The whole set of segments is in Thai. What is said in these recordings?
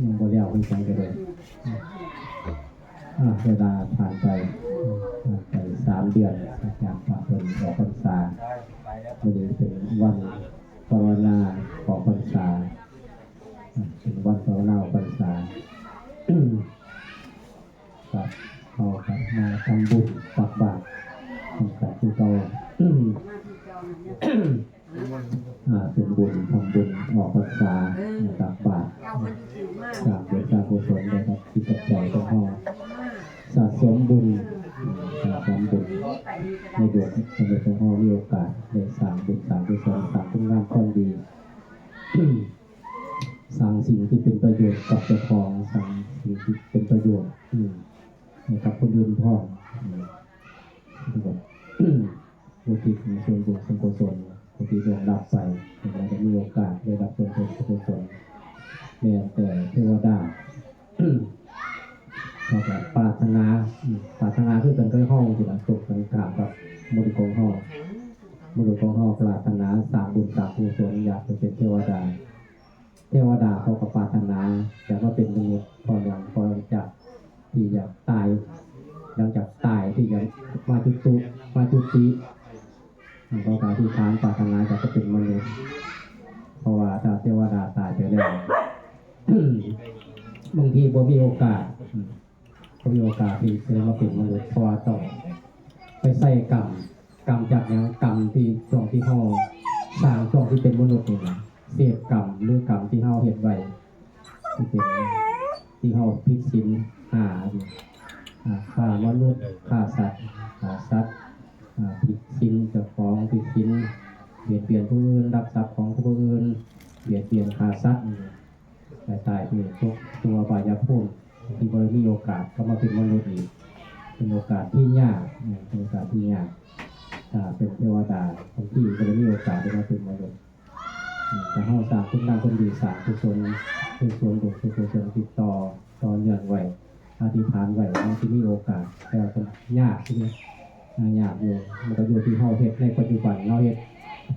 ยังบ่แล้วที่ใจกันเลยเวลาผ่านไป3 เดือนจากพระเพิ่นออกพรรษาวันนี้เป็นวันภาวนาของพรรษาเป็นวันภาวนาของพรรษาครับเอาครับมาทำบุญตักบาตรกับที่เราเป็นบุญทำบุญออกพรรษาตักบาตรสร้างบุญสร้างกุศลได้ครับที่กับใจของเราสะสมบุญสะสมบุญในดวงสมเด็จพระพ่อมีโอกาสได้สร้างบุญสร้างกุศลสร้างคุณงามความดีสร้างสิ่งที่เป็นประโยชน์กับเจ้าของสร้างสิ่งที่เป็นประโยชน์ให้กับคนอื่นพ่อบุญที่มีส่วนบุญส่วนกุศลบุญที่ดวงดับไปเราจะมีโอกาสได้รับส่วนบุญส่วนกุศลแม้แต่เทวดาก็แบบปรารถนาคือกันก็ห้องที่เราตกกันถามกับมุขของห้องปรารถนาสร้างบุญสร้างกุศลอยากจะเป็นเทวดาเขาก็ปรารถนาอยากว่าเป็นมนุษย์พอจากที่อยากตายหลังจากตายที่อยากมาจุติก็การที่ทานปรารถนาจะเป็นมนุษย์เพราะว่าถ้าเทวดาตายไปแล้วบางทีบ่มีโอกาสที่จะมาเป็นมนุษย์เพราะว่าต้องไปใส่กรรมจากอย่างกรรมที่ช่วงที่เฮาสร้างช่วงที่เป็นมนุษย์นี่นะเสพกรรมหรือกรรมที่เฮาเฮ็ดไว้ที่เป็นที่เฮาผิดศีลฆ่ามนุษย์ฆ่าสัตว์ผิดศีลเจ้าของผิดศีลเบียดเบียนผู้อื่นลักทรัพย์ของผู้อื่นเบียดเบียนฆ่าสัตว์แต่ตายที่ตัวบายภูมิที่บ่มีโอกาสเข้ามาเป็นมนุษย์อีกเป็นโอกาสที่ยากเป็นเทวดาคนที่บ่ได้มีโอกาสได้มาเป็นมนุษย์แต่เฮาสร้างคุณงามความดีสร้างกุศลคือส่วนบุญกุศลติดต่อเนื่องไว้อธิษฐานไว้ว่าที่มีโอกาสแต่เป็นยากใช่มั้ยยากอยู่มันก็อยู่ที่เฮาเฮ็ดในปัจจุบันเฮาเฮ็ด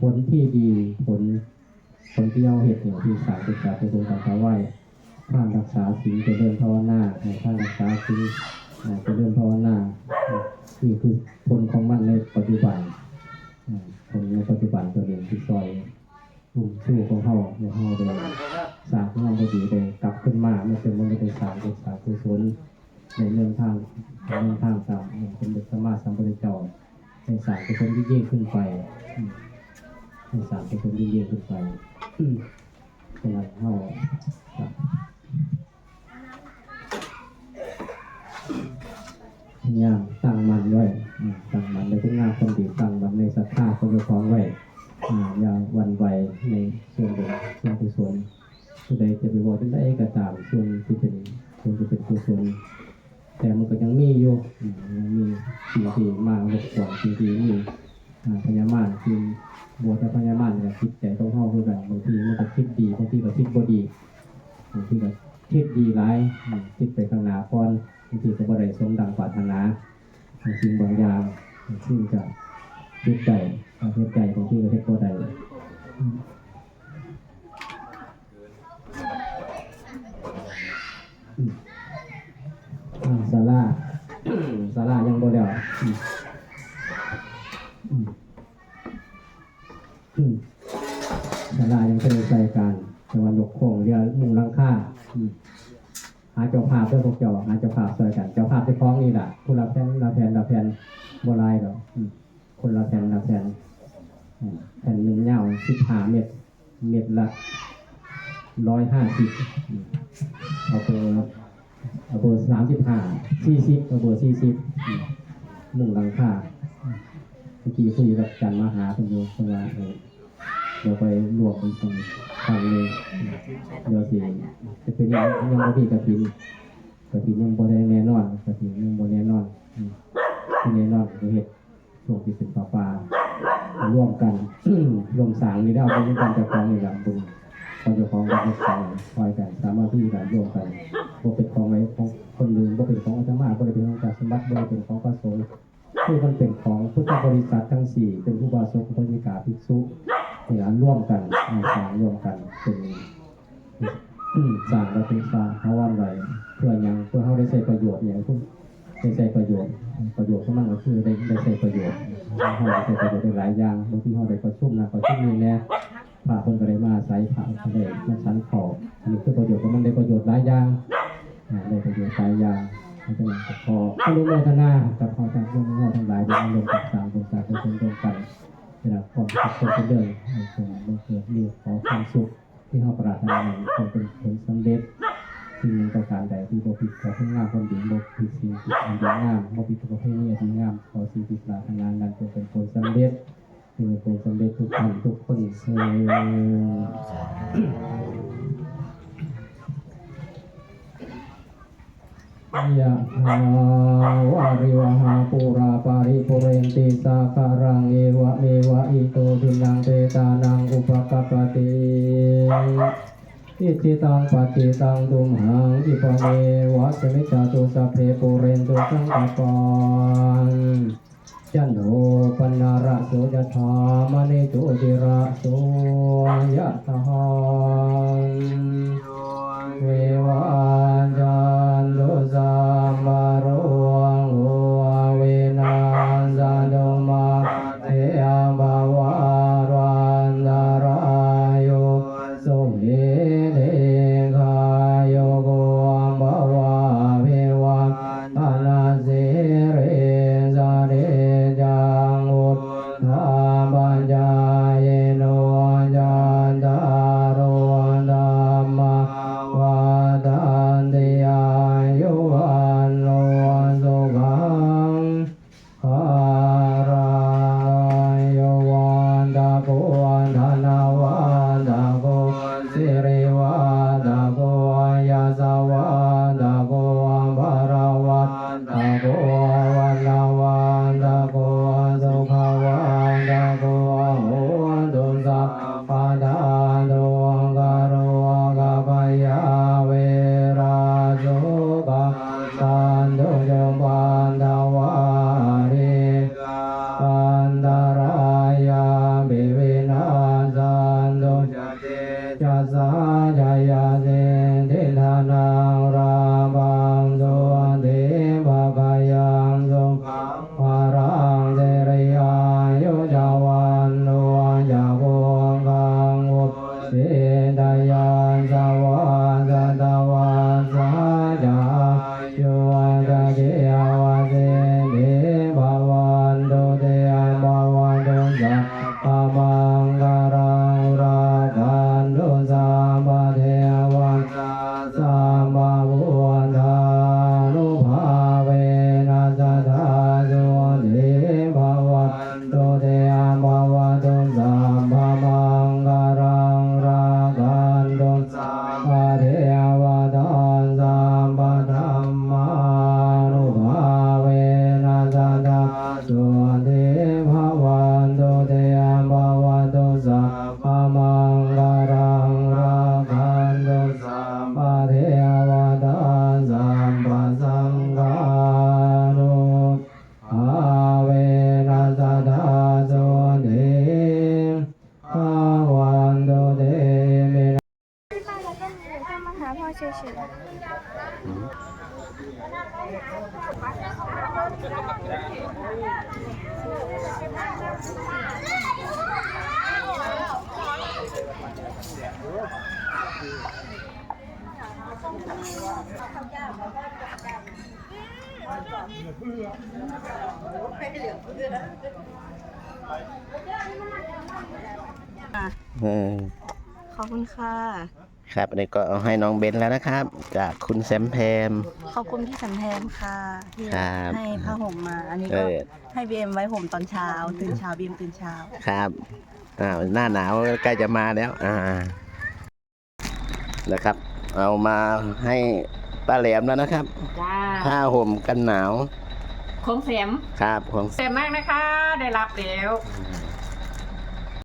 ผลที่ดีผลที่เฮาเฮ็ดเนี่ยที่สร้างศึกษากุศลต่างๆไว้ท่านรักษาศีลเจริญภาวนาท่านรักษาศีลเจริญภาวนานี่คือผลของมันในปัจจุบันผลในปัจจุบันตัวเองที่ซอยสู้ของเฮาได้สร้างงานดีได้กลับขึ้นมาไม่เป็นมันได้สร้างกุศลในเรื่องทางตามเป็นเด็กสมาสัมพุทธเจ้าในสร้างกุศลที่ยิ่งขึ้นไปในสร้างกุศลที่ยิ่งขึ้นไปฉะนั้นเฮาพยายามตั้งมั่นไว้ตั้งมั่นในคุณงามความดีตั้งมั่นในศรัทธาของเจ้าของไว้อย่าหวั่นไหวในส่วนบุญส่วนกุศลผู้ใดจะไปบอกได้ก็ตามส่วนที่เป็นกุศลแต่มันก็ยังมีอยู่ยังมีสิ่งที่มารบกวนสิ่งที่มีพยามารคือบัวแต่พยามารเนี่ยคิดใจต้องเข้าคือกันบางทีมันก็คิดดีบางทีก็คิดบ่ดีบางทีก็คิดดีร้ายคิดไปข้างหน้าก่อนบางทีก็บ่ได้สมดังปรารถนาสิ่งบางอย่างซึ่งจะคิดใจบางทีก็เฮ็ดบ่ได้ศาลายังบ่แล้วศาลายังเป็นใจการแต่ว่ายกโครงเรียมุงหลังคาหาเจ้าภาพเพื่อพวกเจ้าหาเจ้าภาพช่วยกันเจ้าภาพที่ฟ้องนี่แหละผู้รับแทนบ่หลายดอกคนละแผ่นแผ่นนึงยาว15 เมตรละ150เอาเบอร์35 40เอาเบอร์40มุ่งหลังคาเมื่อกี้คุยกับจันมหาคุณโยมว่าเดี๋ยวไปรวมเป็นทางเลยเดี๋ยวสิจะเป็นยังบ่มีกฐินยังบ่ได้แน่นอนที่แน่นอนคือเฮ็ดช่วงที่เป็นป่าร่วมกันร่วมสร้างนี่ได้เอาเป็นการจัดการในลำบุญคนเจ้าของก็สร้างคอยกันสามารถที่จะร่วมกันบ่เป็นของไว้ของคนอื่นบ่เป็นของอาตมาบ่ได้เป็นของจักสมบัติบ่ได้เป็นของพระสงฆ์คือมันเป็นของพุทธบริษัททั้ง4เป็นผู้บาสกอุปนิกาภิกษุนี่ร่วมกันสร้างร่วมกันเป็น สร้างเราเป็นสร้างเขาวันไรเพื่อยังเพื่อเขาได้ใช้ประโยชน์อย่างคุณได้ใช้ประโยชน์ของมันก็คือได้ใช้ประโยชน์เขาได้ใช้ประโยชน์ได้หลายอย่างบางทีเขาได้ประชุมนะประชุมนี่แน่พระคนก็ได้มาใส่พระก็ได้มาชั้นขออันนี้คือประโยชน์ของมันได้ประโยชน์หลายอย่างได้ประโยชน์หลายอย่างเพราะฉะนั้นขออนุโมทนากับขอทางร่วมงอทั้งหลายด้วยรวมกับสามบุญสาธุชนร่วมกันเวลาความสุขเป็นเรื่องให้เกิดมีขอความสุขที่เขาปรารถนาจงเป็นผลสำเร็จสิ่งหนึ่งประการใดที่บ่ผิดขอทั้งงามความดีบ่ผิดสิ่งที่อันดีงามบ่ผิดประเพณีอันดีงามขอสิ่งที่ปรารถนานั้นจงเป็นผลสำเร็จจงเป็นผลสำเร็จทุกท่านทุกคนเถิดยะถาวาริวหาปุราปาริปุเรนติสาคารังเอวะเมวะอิโตทินังเปตานังอุปกัปปติอิจิตังปัจจิตังตุมหังอิปะเมวะสมิจจตุสัพเพปุเรนตุสังกปปังจันโทปนาระโสยถามณิโชติระโสยถาเววะจันโทสัมมาโรโหเวนัสสันโตมาเตภวะรันตรายโยสุขิเตคายโยโกภวะเภวังอนาสิเรสาเรจังอุทธาปัญญายโนจันตารโรธัมมวาทันติอายุวันโนสุขังภาลังโยวันตะโกวันธนาวันตะโกสิริวันตะโกยาสวันตะโกภาราวันตะโกวันนาวันตะโกสุขวันตะโกโหตุสัพพะทานตุกะโรกะปยาเวราสุขสันตุจงปันตวาริปันตรายามิวินาสันตุจัสสะจายาเสทิฏฐานังราบังสุเทภกายังสุขังภารังเสริยายุจาวันโนยาโกกังอุปเสดายานสวาสตวาสาจาโยตะเกยวะเสเดภวันโตเตภวันโตสัพพมังคารังรากันโตสัมปะเทวันสัมมาวุฒานุภาเวนัสสะทาโสเดภวันโตเตภวันโตสัมพมังคารังรากันโตสัมปะเทวตาสัมปะธัมมานุภาเวนัสสะทาโสเดภวันโตเตภวันโตสัพพมังคารังรากันโตสัมปะเทวตาสัมปะสังฆานุภาเวนัสสะทาโสเดภวันโตเตเม มาหาพ่อเฉยขอบคุณค่ะ ครับอันนี้ก็เอาให้น้องเบนแล้วนะครับ จากคุณแซมแพม ขอบคุณพี่สันแพมค่ะที่ ครับ ให้ผ้าห่มมา อันนี้ก็ให้บีเอ็มไว้ห่มตอนเช้า ตื่นเช้าบีเอ็มตื่นเช้า ครับหน้าหนาวใกล้จะมาแล้วนะครับ เอามาให้ป้าแหลมแล้วนะครับ จ้า ผ้าห่มกันหนาว ของแสม ครับของ แสมมากนะคะ ได้รับแล้ว